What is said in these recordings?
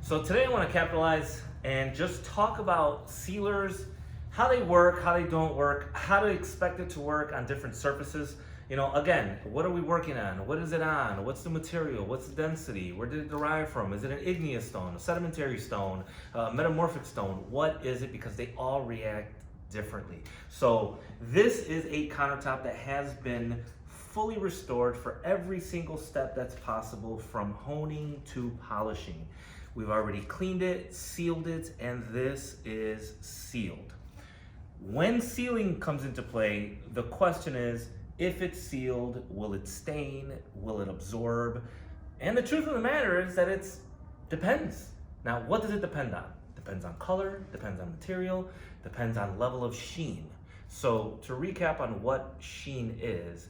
So today I want to capitalize and just talk about sealers, how they work, how they don't work, how to expect it to work on different surfaces. Again, what are we working on? What is it on? What's the material? What's the density? Where did it derive from? Is it an igneous stone, a sedimentary stone, a metamorphic stone? What is it? Because they all react differently. So this is a countertop that has been fully restored for every single step that's possible, from honing to polishing. We've already cleaned it, sealed it, and this is sealed. When sealing comes into play, the question is, if it's sealed, will it stain? Will it absorb? And the truth of the matter is that it depends. Now, what does it depend on? Depends on color, depends on material, depends on level of sheen. So to recap on what sheen is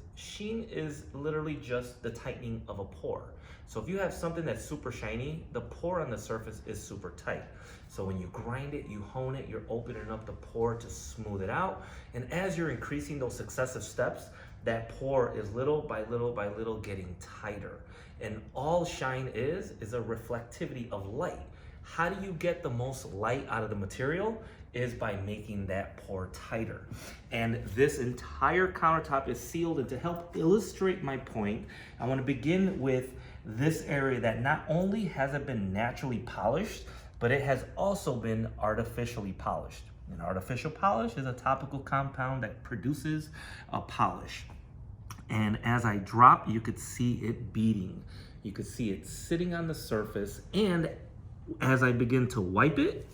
literally just the tightening of a pore. So if you have something that's super shiny, the pore on the surface is super tight. So when you grind it, you hone it, you're opening up the pore to smooth it out. And as you're increasing those successive steps, that pore is little by little by little getting tighter. And all shine is a reflectivity of light. How do you get the most light out of the material? Is by making that pore tighter. And this entire countertop is sealed. And to help illustrate my point, I want to begin with this area that not only has it been naturally polished, but it has also been artificially polished. An artificial polish is a topical compound that produces a polish. And as I drop, you could see it beading. You could see it sitting on the surface. And as I begin to wipe it,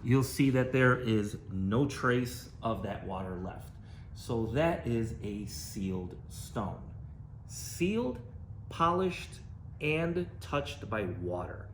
you'll see that there is no trace of that water left. So that is a sealed stone. Sealed, polished, and touched by water.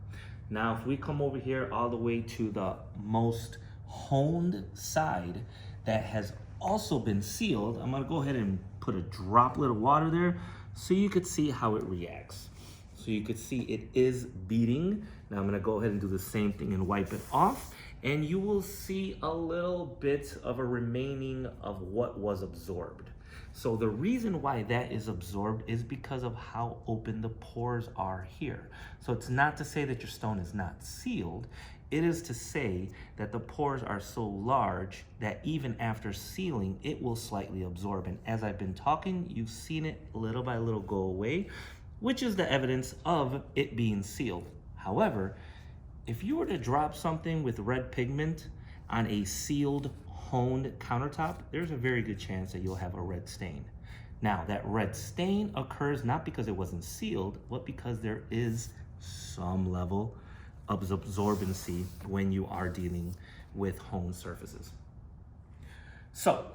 Now, if we come over here all the way to the most honed side that has also been sealed, I'm gonna go ahead and put a droplet of water there so you could see how it reacts. So you could see it is beading. Now I'm gonna go ahead and do the same thing and wipe it off, and you will see a little bit of a remaining of what was absorbed. So the reason why that is absorbed is because of how open the pores are here. So it's not to say that your stone is not sealed. It is to say that the pores are so large that even after sealing, it will slightly absorb. And as I've been talking, you've seen it little by little go away, which is the evidence of it being sealed. However, if you were to drop something with red pigment on a sealed, honed countertop, there's a very good chance that you'll have a red stain. Now, that red stain occurs not because it wasn't sealed, but because there is some level of absorbency when you are dealing with honed surfaces. So,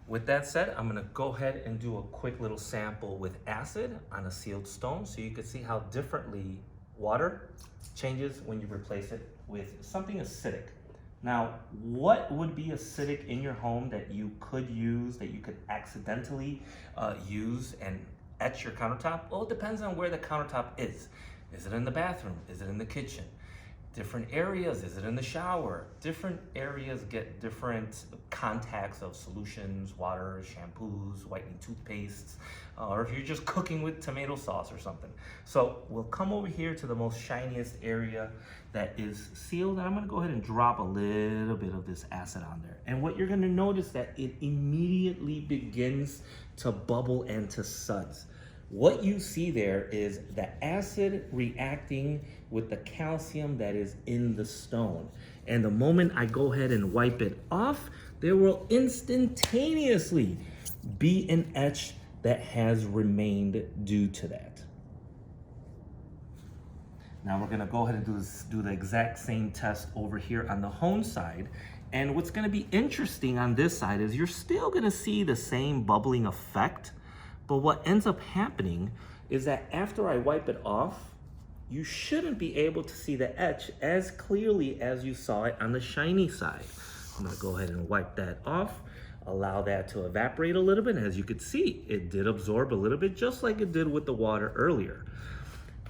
with that said, I'm gonna go ahead and do a quick little sample with acid on a sealed stone so you can see how differently water changes when you replace it with something acidic. Now, what would be acidic in your home that you could use, that you could accidentally use and etch your countertop? Well, it depends on where the countertop is. Is it in the bathroom? Is it in the kitchen? Different areas, is it in the shower? Different areas get different contacts of solutions, water, shampoos, whitening toothpastes, or if you're just cooking with tomato sauce or something. So we'll come over here to the most shiniest area that is sealed, and I'm gonna go ahead and drop a little bit of this acid on there. And what you're gonna notice that it immediately begins to bubble and to suds. What you see there is the acid reacting with the calcium that is in the stone. And the moment I go ahead and wipe it off, there will instantaneously be an etch that has remained due to that. Now we're gonna go ahead and do the exact same test over here on the hone side. And what's gonna be interesting on this side is you're still gonna see the same bubbling effect. But what ends up happening is that after I wipe it off, you shouldn't be able to see the etch as clearly as you saw it on the shiny side. I'm gonna go ahead and wipe that off, allow that to evaporate a little bit. And as you can see, it did absorb a little bit, just like it did with the water earlier.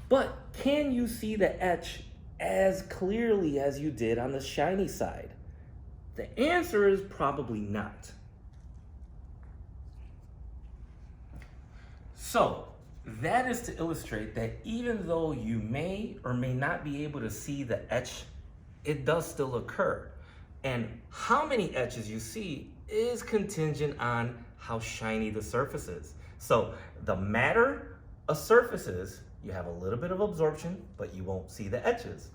But can you see the etch as clearly as you did on the shiny side? The answer is probably not. So that is to illustrate that even though you may or may not be able to see the etch, it does still occur. And how many etches you see is contingent on how shiny the surface is. So the madder a surface is, you have a little bit of absorption, but you won't see the etches.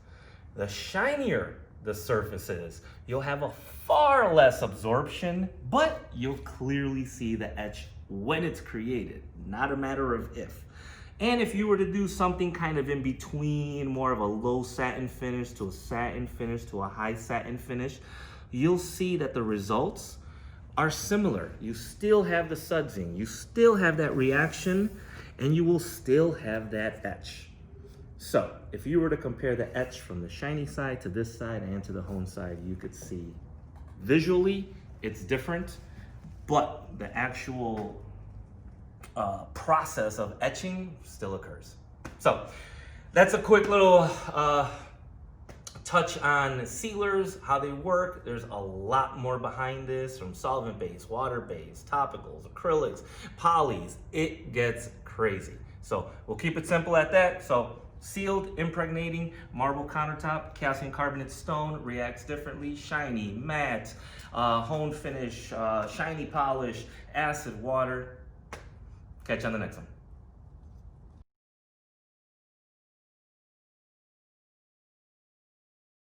The shinier the surface is, you'll have a far less absorption, but you'll clearly see the etch when it's created, not a matter of if. And if you were to do something kind of in between, more of a low satin finish to a satin finish to a high satin finish, you'll see that the results are similar. You still have the sudsing, you still have that reaction, and you will still have that etch. So if you were to compare the etch from the shiny side to this side and to the honed side, you could see visually it's different, but the actual process of etching still occurs. So that's a quick little touch on sealers, how they work. There's a lot more behind this, from solvent-based, water-based, topicals, acrylics, polys. It gets crazy. So we'll keep it simple at that. So sealed, impregnating, marble countertop, calcium carbonate stone reacts differently, shiny, matte, honed finish, shiny polish, acid, water. Catch you on the next one.